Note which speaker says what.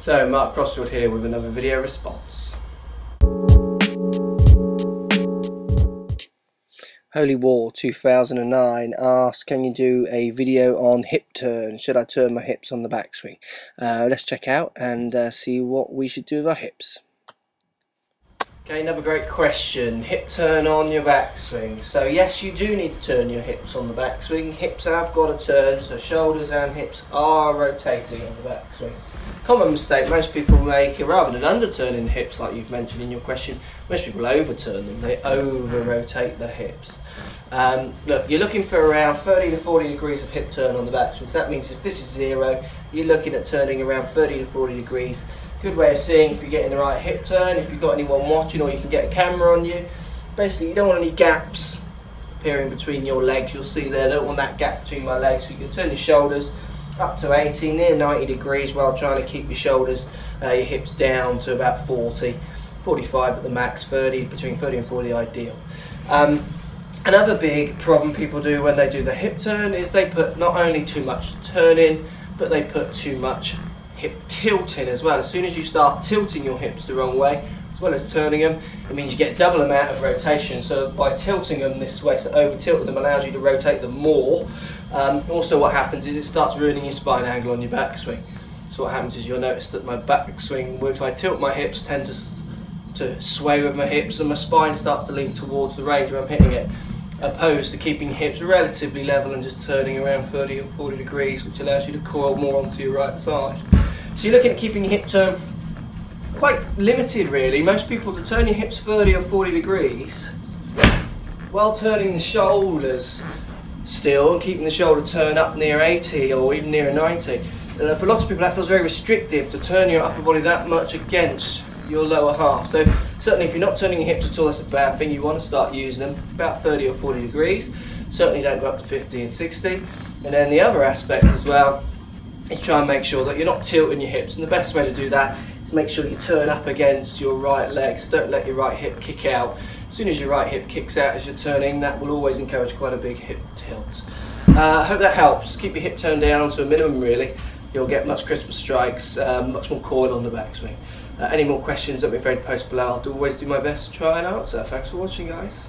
Speaker 1: So Mark Crossfield here with another video response. Holy War 2009 asks, can you do a video on hip turn? Should I turn my hips on the backswing? Let's check out and see what we should do with our hips. Okay, another great question. Hip turn on your backswing. So yes, you do need to turn your hips on the backswing. Hips have got to turn, so shoulders and hips are rotating on the backswing. Common mistake most people make, rather than under-turning the hips like you've mentioned in your question, most people overturn them. They over-rotate the hips. Look, you're looking for around 30 to 40 degrees of hip turn on the backswing. So that means if this is 0, you're looking at turning around 30 to 40 degrees. Good way of seeing if you're getting the right hip turn, if you've got anyone watching, or you can get a camera on you. Basically, you don't want any gaps appearing between your legs. You'll see there, I don't want that gap between my legs. So you can turn your shoulders up to 80, near 90 degrees while trying to keep your shoulders, your hips down to about 40, 45 at the max, 30, between 30 and 40 ideal. Another big problem people do when they do the hip turn is they put not only too much turn in, but they put too much hip tilt in as well. As soon as you start tilting your hips the wrong way, as well as turning them, it means you get double amount of rotation. So by tilting them this way, so over tilting them allows you to rotate them more. Also what happens is it starts ruining your spine angle on your backswing. So what happens is you'll notice that my backswing, if I tilt my hips, tend to sway with my hips, and my spine starts to lean towards the range where I'm hitting it, opposed to keeping hips relatively level and just turning around 30 or 40 degrees, which allows you to coil more onto your right side. So you're looking at keeping your hip turn quite limited really. Most people to turn your hips 30 or 40 degrees while turning the shoulders still and keeping the shoulder turn up near 80 or even near 90. For lots of people that feels very restrictive to turn your upper body that much against your lower half. So certainly if you're not turning your hips at all, that's a bad thing. You want to start using them about 30 or 40 degrees. Certainly don't go up to 50 and 60. And then the other aspect as well is try and make sure that you're not tilting your hips, and the best way to do that is make sure you turn up against your right leg, so don't let your right hip kick out. As soon as your right hip kicks out as you're turning, that will always encourage quite a big hip tilt. I hope that helps. Keep your hip turn down to a minimum really. You'll get much crisper strikes, much more coil on the backswing. Any more questions, don't be afraid to post below. I'll always do my best to try and answer. Thanks for watching, guys.